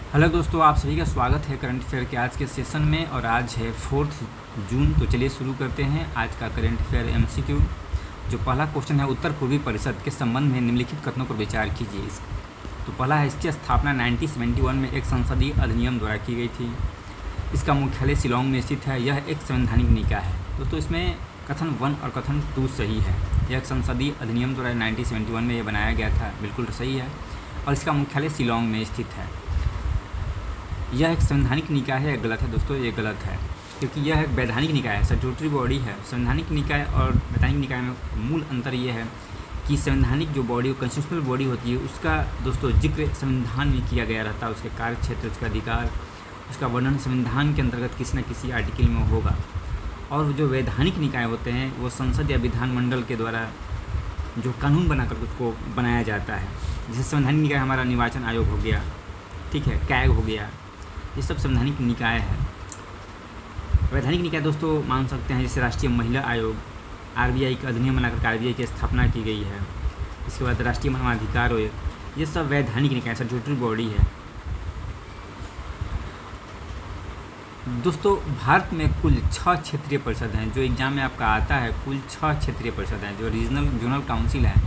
Hello दोस्तों, आप सभी का स्वागत है करंट अफेयर के आज के सेशन में। और आज है 4 जून। तो चलिए शुरू करते हैं आज का करंट अफेयर एमसीक्यू। जो पहला क्वेश्चन है, उत्तर पूर्वी परिषद के संबंध में निम्नलिखित कथनों पर विचार कीजिए। तो पहला है, इसकी स्थापना 1971 में एक संसदीय अधिनियम द्वारा की गई थी। इसका मुख्यालय शिलांग में स्थित है। यह एक संवैधानिक निकाय है। दोस्तों इसमें कथन 1 और कथन 2 सही है। यह एक संसदीय अधिनियम द्वारा 1971 में यह बनाया गया था, बिल्कुल सही है। और इसका मुख्यालय शिलांग में स्थित है। यह एक संवैधानिक निकाय है, गलत है दोस्तों, ये गलत है, क्योंकि यह एक वैधानिक निकाय है, स्टैट्यूटरी बॉडी है। संवैधानिक निकाय और वैधानिक निकाय में मूल अंतर ये है कि संवैधानिक जो बॉडी, कॉन्स्टिट्यूशनल बॉडी होती है, उसका दोस्तों जिक्र संविधान में किया गया रहता है। उसके कार्य क्षेत्र, उसका अधिकार, उसका वर्णन संविधान के अंतर्गत किसी न किसी आर्टिकल में होगा। और जो वैधानिक निकाय होते हैं वो संसद या विधानमंडल के द्वारा जो कानून बनाकर उसको बनाया जाता है। जैसे संवैधानिक निकाय हमारा निर्वाचन आयोग हो गया, ठीक है, कैग हो गया, ये सब संवैधानिक निकाय है। वैधानिक निकाय दोस्तों मान सकते हैं जैसे राष्ट्रीय महिला आयोग, आरबीआई का अधिनियम बनाकर आरबीआई की स्थापना की गई है। इसके बाद राष्ट्रीय मानवाधिकार आयोग, ये सब वैधानिक निकाय, स्टैट्यूटरी बॉडी है। दोस्तों भारत में कुल 6 क्षेत्रीय परिषद हैं। जो एग्जाम में आपका आता है, कुल 6 क्षेत्रीय परिषद हैं। जो रीजनल जोनल काउंसिल है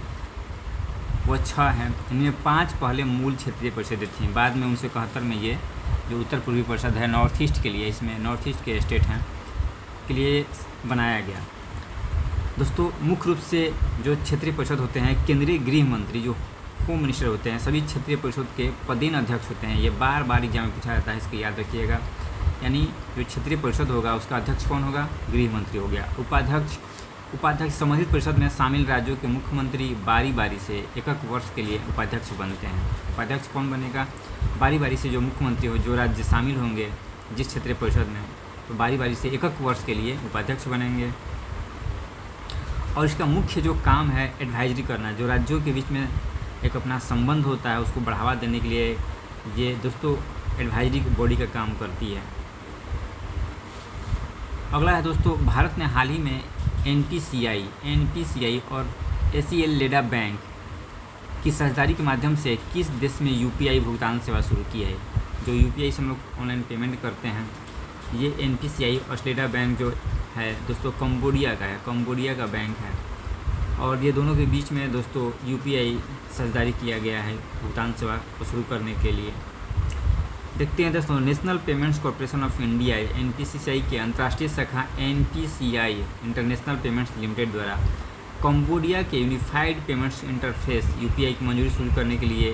वो 6 हैं। इनमें 5 पहले मूल क्षेत्रीय परिषदें थीं, बाद में 1971 में ये जो उत्तर पूर्वी परिषद है नॉर्थ ईस्ट के लिए, इसमें नॉर्थ ईस्ट के स्टेट हैं के लिए बनाया गया। दोस्तों मुख्य रूप से जो क्षेत्रीय परिषद होते हैं, केंद्रीय गृह मंत्री जो होम मिनिस्टर होते हैं, सभी क्षेत्रीय परिषद के पदेन अध्यक्ष होते हैं। ये बार बार एग्जाम में पूछा जाता है, इसको याद रखिएगा। यानी जो क्षेत्रीय परिषद होगा उसका अध्यक्ष कौन होगा? गृह मंत्री हो गया। उपाध्यक्ष संबंधित परिषद में शामिल राज्यों के मुख्यमंत्री बारी बारी से एक वर्ष के लिए उपाध्यक्ष बनते हैं। उपाध्यक्ष कौन बनेगा? बारी बारी से जो मुख्यमंत्री हो, जो राज्य शामिल होंगे जिस क्षेत्रीय परिषद में, तो बारी बारी से एक वर्ष के लिए उपाध्यक्ष बनेंगे। और इसका मुख्य जो काम है एडवाइजरी करना, जो राज्यों के बीच में एक अपना संबंध होता है उसको बढ़ावा देने के लिए ये दोस्तों एडवाइजरी बॉडी का काम करती है। अगला है दोस्तों, भारत ने हाल ही में एनपीसीआई और एसीएल लेडा बैंक की साझेदारी के माध्यम से किस देश में यूपीआई भुगतान सेवा शुरू की है? जो यूपीआई से हम लोग ऑनलाइन पेमेंट करते हैं, ये एनपीसीआई और लेडा बैंक जो है दोस्तों कंबोडिया का है, कंबोडिया का बैंक है। और ये दोनों के बीच में दोस्तों यूपीआई साझेदारी किया गया है भुगतान सेवा को शुरू करने के लिए। देखते हैं दोस्तों, national payments corporation of India NPCI के अंतर्राष्ट्रीय शाखा एनपीसीआई इंटरनेशनल पेमेंट्स लिमिटेड द्वारा कंबोडिया के यूनिफाइड पेमेंट्स इंटरफेस यूपीआई की मंजूरी शुरू करने के लिए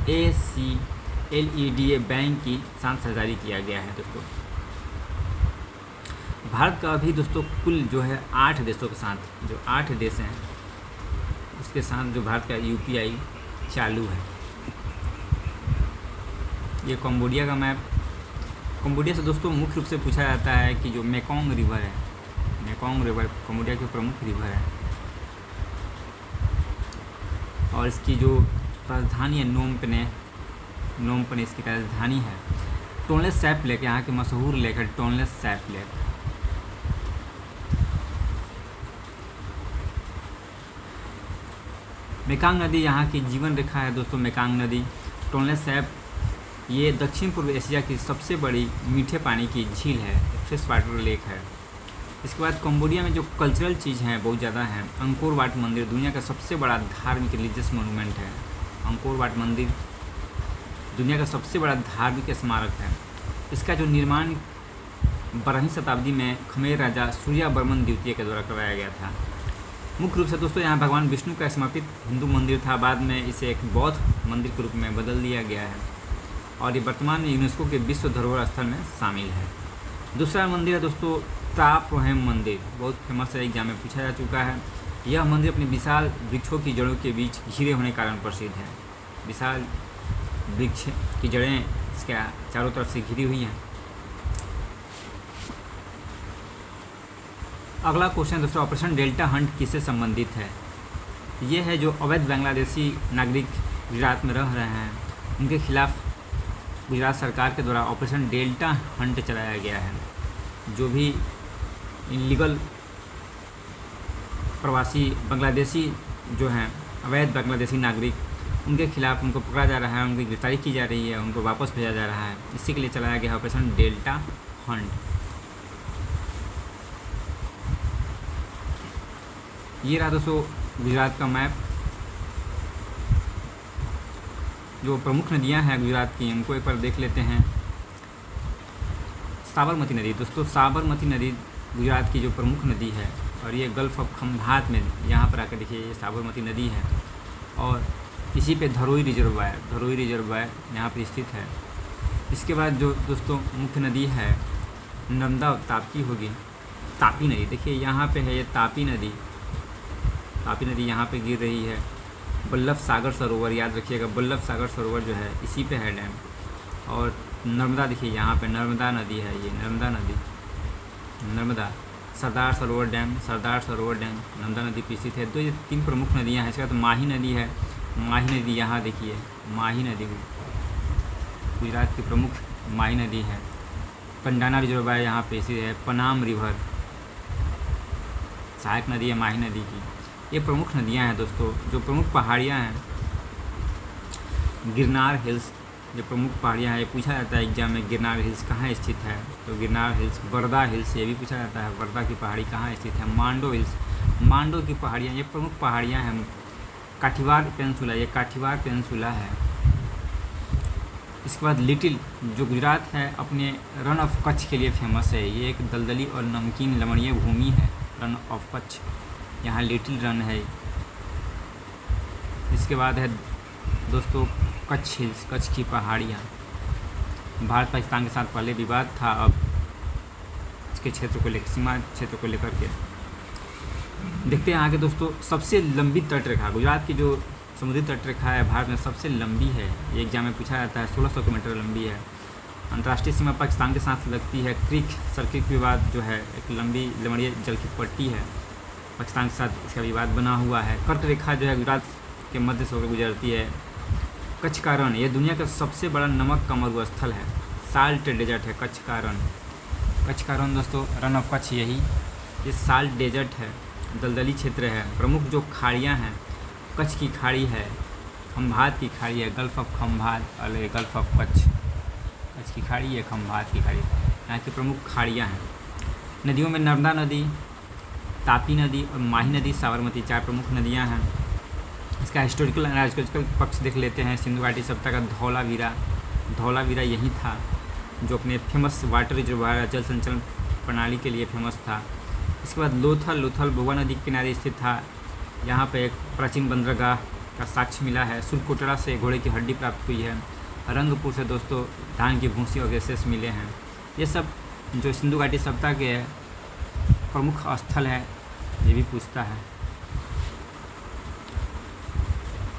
ACLEDA बैंक की साथ साझेदारी किया गया है। दोस्तों भारत का अभी दोस्तों कुल जो है 8 देशों के साथ, जो 8 देश हैं उसके साथ जो भारत का यूपीआई चालू है। ये कंबोडिया का मैप। कंबोडिया से दोस्तों मुख्य रूप से पूछा जाता है कि जो मेकोंग रिवर है, मेकोंग रिवर कंबोडिया की प्रमुख रिवर है। और इसकी जो राजधानी है नोमपने इसकी राजधानी है। टोनले सैप लेक यहाँ की मशहूर लेक है, टोनले सैप लेक। मेकांग नदी यहाँ की जीवन रेखा है दोस्तों। मेकांग नदी, टोनले सैप, ये दक्षिण पूर्व एशिया की सबसे बड़ी मीठे पानी की झील है, फ्रेश वाटर लेक है। इसके बाद कंबोडिया में जो कल्चरल चीज़ हैं बहुत ज़्यादा हैं। अंकोर वाट मंदिर दुनिया का सबसे बड़ा धार्मिक रिलीजियस मोनूमेंट है। अंकोर वाट मंदिर दुनिया का सबसे बड़ा धार्मिक स्मारक है। इसका जो निर्माण 12वीं शताब्दी में खमेर राजा सूर्यवर्मन द्वितीय के द्वारा करवाया गया था। मुख्य रूप से दोस्तों यहाँ भगवान विष्णु का समर्पित हिंदू मंदिर था, बाद में इसे एक बौद्ध मंदिर के रूप में बदल दिया गया है। और ये वर्तमान में यूनेस्को के विश्व धरोहर स्थल में शामिल है। दूसरा मंदिर है दोस्तों ताप्रोहेम मंदिर, बहुत फेमस है, एग्जाम में पूछा जा चुका है। यह मंदिर अपनी विशाल वृक्षों की जड़ों के बीच घिरे होने के कारण प्रसिद्ध है। विशाल वृक्ष की जड़ें इसके चारों तरफ से घिरी हुई हैं। अगला क्वेश्चन दोस्तों, ऑपरेशन डेल्टा हंट किससे संबंधित है? ये है जो अवैध बांग्लादेशी नागरिक गुजरात में रह रहे हैं, उनके खिलाफ गुजरात सरकार के द्वारा ऑपरेशन डेल्टा हंट चलाया गया है। जो भी इलीगल प्रवासी बांग्लादेशी जो हैं, अवैध बांग्लादेशी नागरिक उनके खिलाफ उनको पकड़ा जा रहा है, उनकी गिरफ्तारी की जा रही है, उनको वापस भेजा जा रहा है। इसी के लिए चलाया गया ऑपरेशन डेल्टा हंट। ये रहा दोस्तों गुजरात का मैप। जो प्रमुख नदियां हैं गुजरात की, उनको एक बार देख लेते हैं। साबरमती नदी दोस्तों, साबरमती नदी गुजरात की जो प्रमुख नदी है, और ये गल्फ ऑफ खंभात में यहाँ पर आकर देखिए ये साबरमती नदी है, और इसी पे धरोई रिजर्वायर यहाँ पर स्थित है। इसके बाद जो दोस्तों मुख्य नदी है नर्मदा ताप्ती होगी। तापी नदी देखिए यहाँ पे है, ये तापी नदी यहाँ पे गिर रही है। बल्लभ सागर सरोवर याद रखिएगा, बल्लभ सागर सरोवर जो है इसी पे है डैम। और नर्मदा देखिए यहाँ पे नर्मदा नदी है, ये नर्मदा सरदार सरोवर डैम नर्मदा नदी पे स्थित है। तो ये 3 प्रमुख नदियाँ हैं। इसके बाद माही नदी है, माही नदी यहाँ देखिए, माही नदी गुजरात की प्रमुख माही नदी है। कंडाना रिजर्वायर यहाँ पे स्थित है। पनाम रिवर सहायक नदी है माही नदी की। ये प्रमुख नदियाँ हैं दोस्तों। जो प्रमुख पहाड़ियाँ हैं, गिरनार हिल्स जो प्रमुख पहाड़ियाँ हैं, ये पूछा जाता है एग्जाम में, गिरनार हिल्स कहाँ स्थित है? तो गिरनार हिल्स, वर्धा हिल्स ये भी पूछा जाता है, वर्धा की पहाड़ी कहाँ स्थित है? मांडो हिल्स, मांडो की पहाड़ियाँ, ये प्रमुख पहाड़ियाँ हैं। काठीवाड़ पेनिनसुला, ये काठीवाड़ पेनिनसुला है। इसके बाद लिटिल, जो गुजरात है अपने रन ऑफ कच्छ के लिए फेमस है। ये एक दलदली और नमकीन लवणीय भूमि है, रन ऑफ कच्छ, यहाँ लिटिल रन है। इसके बाद है दोस्तों कच्छ हिल्स, कच्छ की पहाड़ियाँ। भारत पाकिस्तान के साथ पहले विवाद था, अब इसके क्षेत्र को लेकर, सीमा क्षेत्र को लेकर के देखते हैं आगे दोस्तों। सबसे लंबी तटरेखा, गुजरात की जो समुद्री तटरेखा है भारत में सबसे लंबी है। ये एग्जाम में पूछा जाता है, 1600 किलोमीटर लंबी है। अंतर्राष्ट्रीय सीमा पाकिस्तान के साथ लगती है। क्रीक सर्किट विवाद जो है एक लंबी लवणीय जल की पट्टी है, पाकिस्तान के साथ इसका विवाद बना हुआ है। कर्क रेखा जो है गुजरात के मध्य से होकर गुजरती है। कच्छ का रण, ये दुनिया का सबसे बड़ा नमक का मरुस्थल है, साल्ट डेजर्ट है कच्छ का रण। कच्छ का रण दोस्तों, रन ऑफ कच्छ यही, ये साल्ट डेजर्ट है, दलदली क्षेत्र है। प्रमुख जो खाड़ियाँ हैं, कच्छ की खाड़ी है, खंभात की खाड़ी है, गल्फ ऑफ खंभात और गल्फ ऑफ कच्छ, कच्छ की खाड़ी है, खंभात की खाड़ी, यहाँ की प्रमुख खाड़ियाँ हैं। नदियों में नर्मदा नदी, तापी नदी और माही नदी, साबरमती 4 प्रमुख नदियाँ हैं। इसका हिस्टोरिकल एंड आर्कियोलॉजिकल पक्ष देख लेते हैं। सिंधु घाटी सभ्यता का धौलावीरा यही था, जो अपने फेमस वाटर रिजर्वायर जल संचलन प्रणाली के लिए फेमस था। इसके बाद लोथल भोगा नदी के किनारे स्थित था। यहाँ पे एक प्राचीन बंदरगाह का साक्ष्य मिला है। सुरकोटड़ा से घोड़े की हड्डी प्राप्त हुई है। रंगपुर से दोस्तों धान की भूसी और अवशेष मिले हैं। ये सब जो सिंधु घाटी सभ्यता के प्रमुख स्थल है, ये भी पूछता है।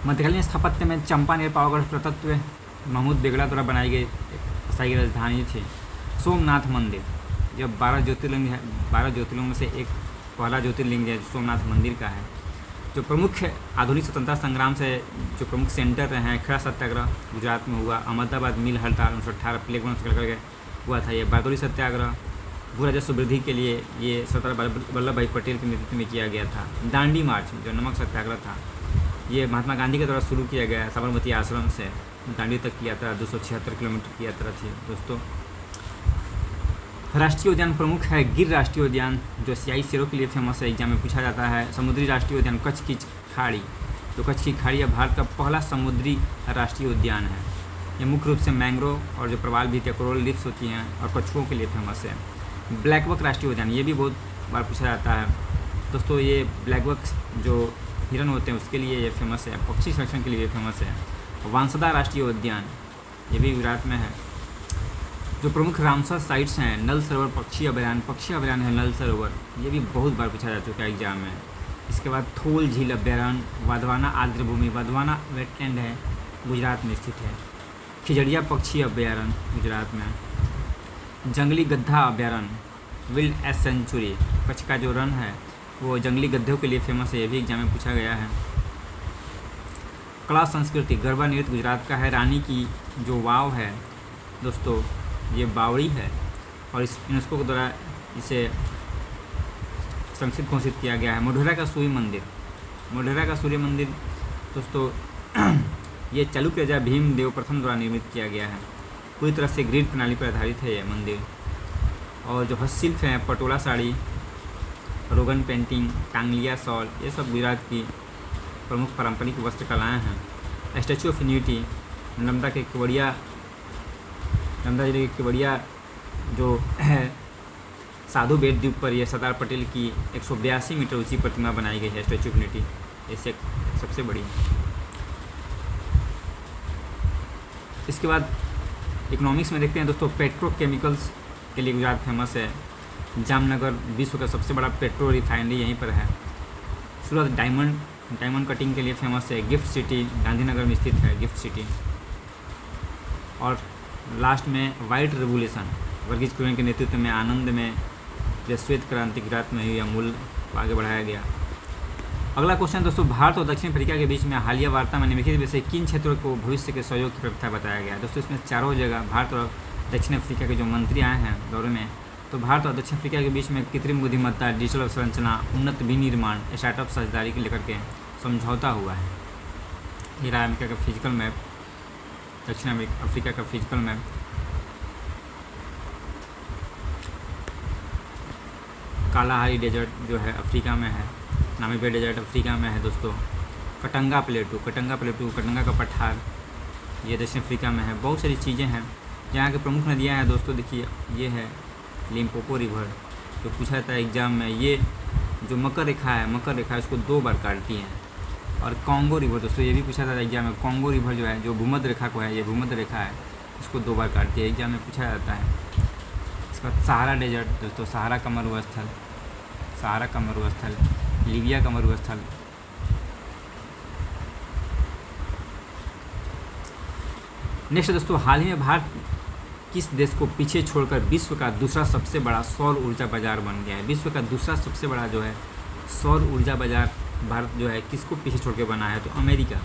मध्यकालीन स्थापत्य में चंपानेर पावागढ़ पुरातत्व महमूद बेगड़ा द्वारा बनाई गई एक स्थायी राजधानी थी। सोमनाथ मंदिर, जब 12 ज्योतिर्लिंग है, 12 ज्योतिर्लिंग में से एक पहला ज्योतिर्लिंग है सोमनाथ मंदिर का है। जो प्रमुख आधुनिक स्वतंत्रता संग्राम से जो प्रमुख सेंटर रहे हैं, खड़ा सत्याग्रह गुजरात में हुआ, अहमदाबाद मिल हड़ताल 1918 प्लेग बंद करके हुआ था। ये बारदौली सत्याग्रह भू राजस्व वृद्धि के लिए ये सरदार वल्लभ भाई पटेल के नेतृत्व में किया गया था। दांडी मार्च जो नमक सत्याग्रह था, ये महात्मा गांधी के द्वारा शुरू किया गया, साबरमती आश्रम से दांडी तक की यात्रा 276 किलोमीटर की यात्रा थी दोस्तों। राष्ट्रीय उद्यान प्रमुख है गिर राष्ट्रीय उद्यान, जो एशियाई शेरों के लिए फेमस है, एग्जाम में पूछा जाता है। समुद्री राष्ट्रीय उद्यान कच्छ की खाड़ी, जो कच्छ की खाड़ी है भारत का पहला समुद्री राष्ट्रीय उद्यान है। ये मुख्य रूप से मैंग्रोव और जो प्रवाल भी कोरल रीफ्स होती हैं और कछुओं के लिए फेमस है। ब्लैकबक राष्ट्रीय उद्यान, ये भी बहुत बार पूछा जाता है दोस्तों। ये ब्लैकबक जो हिरन होते हैं उसके लिए ये फेमस है, पक्षी संरक्षण के लिए ये फेमस है। वांसदा राष्ट्रीय उद्यान, ये भी गुजरात में है। जो प्रमुख रामसर साइट्स हैं, नल सरोवर पक्षी अभयारण्य है नल सरोवर, ये भी बहुत बार पूछा जा चुका है एग्जाम में। इसके बाद थोल झील अभयारण्य, वाधवाना आर्द्र भूमि, वाधवाना वेटलैंड है, गुजरात में स्थित है। खिजड़िया पक्षी अभयारण्य गुजरात में। जंगली गद्दा अभयारण्य, विल्ड एस सेंचुरी, कच्छ का जो रन है वो जंगली गद्धों के लिए फेमस है, ये भी एग्जाम में पूछा गया है। कला संस्कृति, गरबा नृत्य गुजरात का है। रानी की जो वाव है दोस्तों, ये बावड़ी है और इस यूनेस्को के द्वारा इसे संरक्षित घोषित किया गया है। मोढेरा का सूर्य मंदिर दोस्तों ये चालुक्य राजा भीमदेव प्रथम द्वारा निर्मित किया गया है। पूरी तरह से ग्रिड प्रणाली पर आधारित है यह मंदिर। और जो हस्तशिल्प हैं, पटोला साड़ी, रोगन पेंटिंग, कांगलिया शॉल, ये सब गुजरात की प्रमुख पारंपरिक वस्त्र कलाएँ हैं। स्टैचू ऑफ यूनिटी नर्मदा जिले के केवड़िया जो है साधु बेट द्वीप पर यह सरदार पटेल की 182 मीटर ऊंची प्रतिमा बनाई गई है, स्टैचू ऑफ यूनिटी। इससे सबसे बड़ी। इसके बाद इकोनॉमिक्स में देखते हैं दोस्तों, पेट्रोकेमिकल्स के लिए गुजरात फेमस है। जामनगर विश्व का सबसे बड़ा पेट्रो रिफाइनरी यहीं पर है। सूरत डायमंड कटिंग के लिए फेमस है। गिफ्ट सिटी गांधीनगर में स्थित है, गिफ्ट सिटी। और लास्ट में वाइट रेवोल्यूशन वर्गीज कुरियन के नेतृत्व में आनंद में जो श्वेत क्रांति गुजरात में हुई, अमूल को आगे बढ़ाया गया। अगला क्वेश्चन दोस्तों, भारत और दक्षिण अफ्रीका के बीच में हालिया वार्ता में निम्नलिखित में से किन क्षेत्रों को भविष्य के सहयोग की प्रथा बताया गया है। दोस्तों इसमें चारों जगह भारत और दक्षिण अफ्रीका के जो मंत्री आए हैं दौरे में, तो भारत और दक्षिण अफ्रीका के बीच में कृत्रिम बुद्धिमत्ता, डिजिटल अवसंरचना, उन्नत विनिर्माण, स्टार्टअप साझेदारी को लेकर के समझौता हुआ है। ये रहा अमेरिका का फिजिकल मैप, दक्षिण अफ्रीका का फिजिकल मैप। कालाहारी डेजर्ट जो है अफ्रीका में है, नामीबिया डेजर्ट अफ्रीका में है दोस्तों। कटंगा प्लेटू, कटंगा का पठार, ये दक्षिण अफ्रीका में है। बहुत सारी चीज़ें हैं। यहाँ की प्रमुख नदियाँ हैं दोस्तों, देखिए ये है लिम्पोपो रिवर, जो पूछा जाता है एग्जाम में। ये जो मकर रेखा है उसको 2 बार काटती है। और कॉन्गो रिवर दोस्तों, ये भी पूछा जाता है एग्जाम में। कॉन्गो रिवर जो है, जो भूमध्य रेखा को है, ये भूमध्य रेखा है, इसको 2 बार काटती है, एग्जाम में पूछा जाता है। इसका सहारा डेजर्ट दोस्तों, सहारा का मरुस्थल, लीबिया का मरुस्थल। नेक्स्ट दोस्तों, हाल ही में भारत किस देश को पीछे छोड़कर विश्व का दूसरा सबसे बड़ा सौर ऊर्जा बाजार बन गया है। विश्व का दूसरा सबसे बड़ा जो है सौर ऊर्जा बाजार भारत जो है किसको पीछे छोड़ के बना है, तो अमेरिका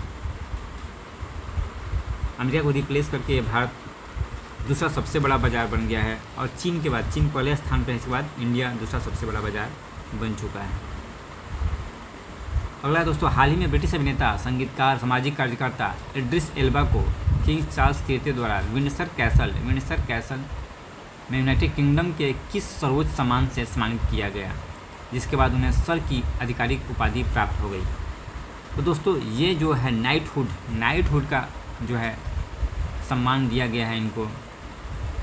को रिप्लेस करके भारत दूसरा सबसे बड़ा बाजार बन गया है। और चीन के बाद, चीन पहले स्थान पर है, इसके बाद इंडिया दूसरा सबसे बड़ा बाजार बन चुका है। अगला दोस्तों, हाल ही में ब्रिटिश अभिनेता, संगीतकार, सामाजिक कार्यकर्ता इड्रिस एल्बा को किंग चार्ल्स III द्वारा विंडसर कैसल में यूनाइटेड किंगडम के किस सर्वोच्च सम्मान से सम्मानित किया गया, जिसके बाद उन्हें सर की आधिकारिक उपाधि प्राप्त हो गई। तो दोस्तों ये जो है नाइटहुड का जो है सम्मान दिया गया है इनको,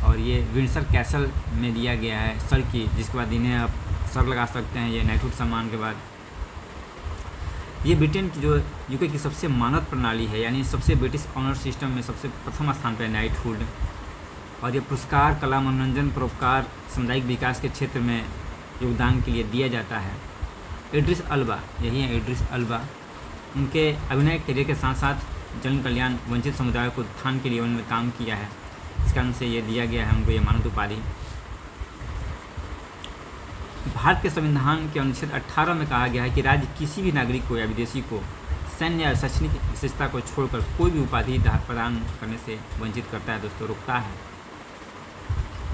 और ये विंडसर कैसल में दिया गया है सर की, जिसके बाद इन्हें आप सर लगा सकते हैं ये नाइटहुड सम्मान के बाद। ये ब्रिटेन की जो यूके की सबसे मानद प्रणाली है, यानी सबसे ब्रिटिश ऑनर सिस्टम में सबसे प्रथम स्थान पर है नाइटहुड। और ये पुरस्कार कला, मनोरंजन, परोपकार, सामुदायिक विकास के क्षेत्र में योगदान के लिए दिया जाता है। इड्रिस अल्बा, यही है इड्रिस अल्बा, उनके अभिनय करियर के साथ साथ जन कल्याण, वंचित समुदाय को उत्थान के लिए उन्होंने काम किया है, इस कारण से ये दिया गया है उनको ये मानद उपाधि। भारत के संविधान के अनुच्छेद 18 में कहा गया है कि राज्य किसी भी नागरिक को या विदेशी को सैन्य या शैक्षणिक विशेषता को छोड़कर कोई भी उपाधि प्रदान करने से वंचित करता है दोस्तों, रोकता है।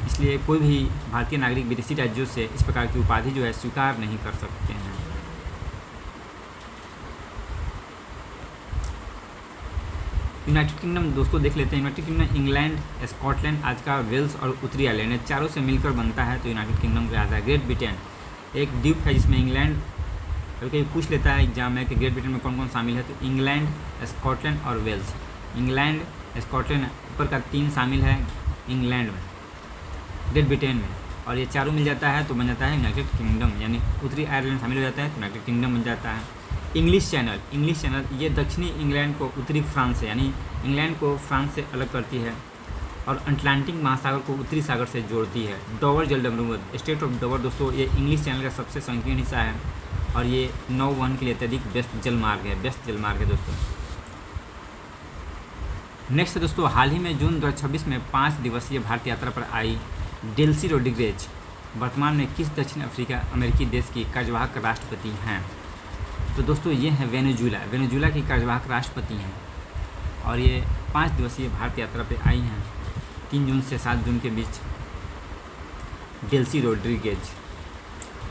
इसलिए कोई भी भारतीय नागरिक विदेशी राज्यों से इस प्रकार की उपाधि जो है स्वीकार नहीं कर सकते हैं। यूनाइटेड किंगडम दोस्तों देख लेते हैं। यूनाइटेड किंगडम इंग्लैंड, स्कॉटलैंड, आज का वेल्स और उत्तरी आयरलैंड, ये चारों से मिलकर बनता है तो यूनाइटेड किंगडम कहलाता है। ग्रेट ब्रिटेन एक द्वीप है जिसमें इंग्लैंड, कभी पूछ लेता है एग्जाम में कि ग्रेट ब्रिटेन में कौन कौन शामिल है, तो इंग्लैंड, स्कॉटलैंड और वेल्स। इंग्लैंड, स्कॉटलैंड ऊपर का 3 शामिल है इंग्लैंड में, ग्रेट ब्रिटेन में, और ये चारों मिल जाता है तो बन जाता है यूनाइटेड किंगडम, यानी उत्तरी आयरलैंड शामिल हो जाता है तो यूनाइटेड किंगडम बन जाता है। इंग्लिश चैनल ये दक्षिणी इंग्लैंड को उत्तरी फ्रांस से, यानी इंग्लैंड को फ्रांस से अलग करती है और अटलांटिक महासागर को उत्तरी सागर से जोड़ती है। डोवर जलमर्ग, स्टेट ऑफ डोवर दोस्तों ये इंग्लिश चैनल का सबसे संकीर्ण हिस्सा है और ये नौवहन के लिए अत्यधिक व्यस्त जलमार्ग है दोस्तों। नेक्स्ट दोस्तों, हाल ही में जून 2026 में 5 दिवसीय भारत यात्रा पर आई डेल्सी रोड्रिगेज वर्तमान में किस दक्षिण अमेरिकी देश की कार्यवाहक राष्ट्रपति हैं, तो दोस्तों ये हैं वेनेजुएला की कार्यवाहक राष्ट्रपति हैं और ये 5 दिवसीय भारत यात्रा पे आई हैं 3 जून से 7 जून के बीच। डेल्सी रोड्रिगेज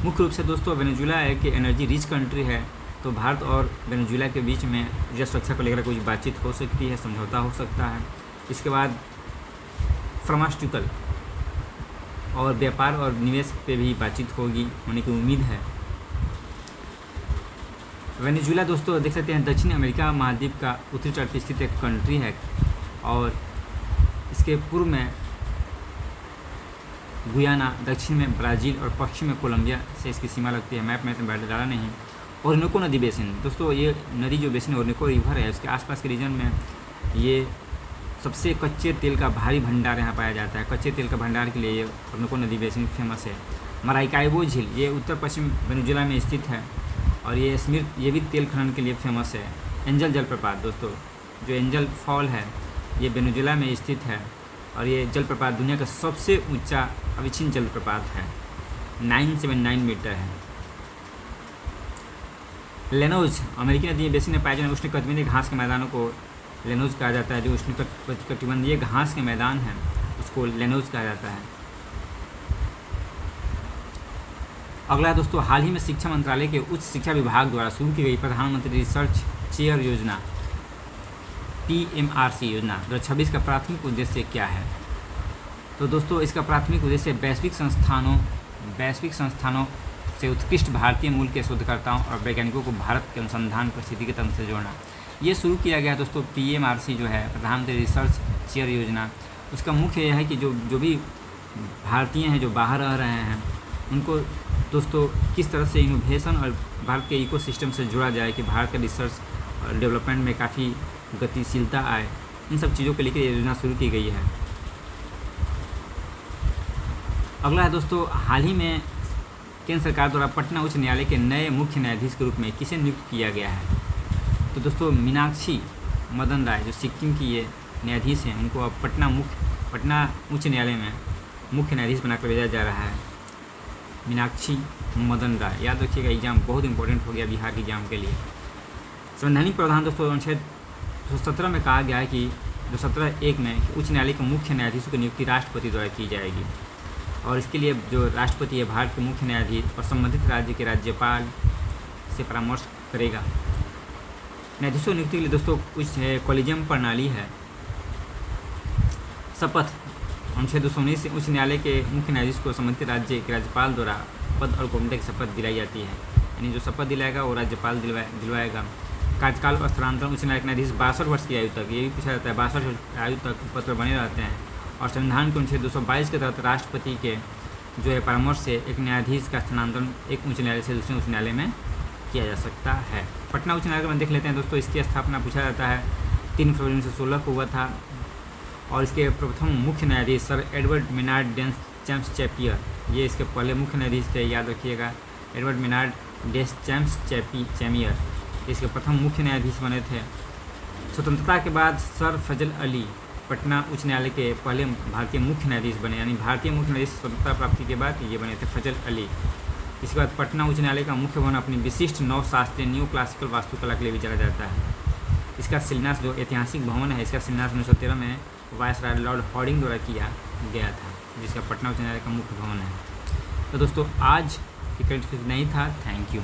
मुख्य रूप से दोस्तों वेनेजुएला एक एनर्जी रिच कंट्री है तो भारत और वेनेजुएला के बीच में ऊर्जा सुरक्षा को लेकर कुछ बातचीत हो सकती है, समझौता हो सकता है। इसके बाद फार्मास्यूटिकल और व्यापार और निवेश पे भी बातचीत होने की उम्मीद है। वेनेजुएला दोस्तों देख सकते हैं दक्षिण अमेरिका महाद्वीप का उत्तरी तट पर स्थित एक कंट्री है और इसके पूर्व में गुयाना, दक्षिण में ब्राज़ील और पश्चिम में कोलंबिया से इसकी सीमा लगती है। मैप में तो डाला नहीं। ओरिनोको नदी बेसिन दोस्तों, ये नदी जो बेसिन ओरिनोको रिवर है उसके आसपास के रीजन में ये सबसे कच्चे तेल का भारी भंडार यहाँ पाया जाता है। कच्चे तेल का भंडार के लिए ये ओरिनोको नदी बेसिन फेमस है। मराइकाइबो झील ये उत्तर पश्चिम वेनेजुएला में स्थित है और ये भी तेल खनन के लिए फेमस है। एंजल जलप्रपात दोस्तों, जो एंजल फॉल है ये वेनेजुएला में स्थित है और ये जलप्रपात दुनिया का सबसे ऊंचा अविच्छिन्न जलप्रपात है, 979 मीटर है। लेनोज अमेरिकी नदी बेसिन में पाए जाने उष्णकटिबंधीय घास के मैदानों को लेनोज कहा जाता है। जो उष्णकटिबंधीय घास के मैदान हैं उसको लेनोज कहा जाता है। अगला है दोस्तों, हाल ही में शिक्षा मंत्रालय के उच्च शिक्षा विभाग द्वारा शुरू की गई प्रधानमंत्री रिसर्च चेयर योजना PMRC योजना 2026 का प्राथमिक उद्देश्य क्या है? तो दोस्तों इसका प्राथमिक उद्देश्य वैश्विक संस्थानों से उत्कृष्ट भारतीय मूल के शोधकर्ताओं और वैज्ञानिकों को भारत के अनुसंधान परिस्थिति के तंत्र से जोड़ना। ये शुरू किया गया दोस्तों PMRC जो है प्रधानमंत्री रिसर्च चेयर योजना। उसका मुख्य यह है कि जो भी भारतीय हैं जो बाहर रह रहे हैं उनको दोस्तों किस तरह से इनोवेशन और भारत के इकोसिस्टम से जोड़ा जाए कि भारत का रिसर्च और डेवलपमेंट में काफ़ी गतिशीलता आए। इन सब चीज़ों को लेकर ये योजना शुरू की गई है। अगला है दोस्तों, हाल ही में केंद्र सरकार द्वारा पटना उच्च न्यायालय के नए मुख्य न्यायाधीश के रूप में किसे नियुक्त किया गया है? तो दोस्तों मीनाक्षी मदन राय जो सिक्किम की ये न्यायाधीश हैं उनको अब पटना उच्च न्यायालय में मुख्य न्यायाधीश बनाकर भेजा जा रहा है। मीनाक्षी मदन राय, याद रखिएगा, एग्जाम बहुत इंपॉर्टेंट हो गया बिहार के एग्जाम के लिए। संवैधानिक प्रावधान दोस्तों अनुच्छेद 217 में कहा गया है कि 217(1) में उच्च न्यायालय के मुख्य न्यायाधीशों की नियुक्ति राष्ट्रपति द्वारा की जाएगी और इसके लिए जो राष्ट्रपति है भारत के मुख्य न्यायाधीश और संबंधित राज्य के राज्यपाल से परामर्श करेगा। न्यायाधीशों की नियुक्ति के लिए दोस्तों कुछ कॉलेजियम प्रणाली है। शपथ अनुच्छेद 219 से उच्च न्यायालय के मुख्य न्यायाधीश को संबंधित राज्य के राज्यपाल द्वारा पद और गोपनीयता की शपथ दिलाई जाती है। यानी जो शपथ दिलाएगा वो राज्यपाल दिलवाएगा। कार्यकाल और स्थानांतरण उच्च न्यायालय के न्यायाधीश 62 वर्ष की आयु तक, ये भी पूछा जाता है, 62 आयु तक पद पर बने रहते हैं और संविधान के अनुच्छेद 222 के तहत राष्ट्रपति के जो है परामर्श से एक न्यायाधीश का स्थानांतरण एक उच्च न्यायालय से दूसरे उच्च न्यायालय में किया जा सकता है। पटना उच्च न्यायालय में देख लेते हैं दोस्तों, इसकी स्थापना पूछा जाता है 3 फरवरी 1916 को हुआ था और इसके प्रथम मुख्य न्यायाधीश सर एडवर्ड मेनार्ड जेम्स चैपियर, ये इसके पहले मुख्य न्यायाधीश थे, याद रखिएगा, एडवर्ड मेनार्ड जेम्स चैमियर इसके प्रथम मुख्य न्यायाधीश बने थे। स्वतंत्रता के बाद सर फजल अली पटना उच्च न्यायालय के पहले भारतीय मुख्य न्यायाधीश बने, यानी भारतीय मुख्य न्यायाधीश स्वतंत्रता प्राप्ति के बाद ये बने थे फजल अली। इसके बाद पटना उच्च न्यायालय का मुख्य भवन अपनी विशिष्ट नवशास्त्रीय न्यू क्लासिकल वास्तुकला के लिए भी जाना जाता है। इसका शिलान्यास जो ऐतिहासिक भवन है इसका शिलान्यास 1913 में वायसराय लॉर्ड हॉर्डिंग द्वारा किया गया था, जिसका पटना उच्च न्यायालय का मुख्य भवन है। तो दोस्तों आज की करंट अफेयर नहीं था। Thank you.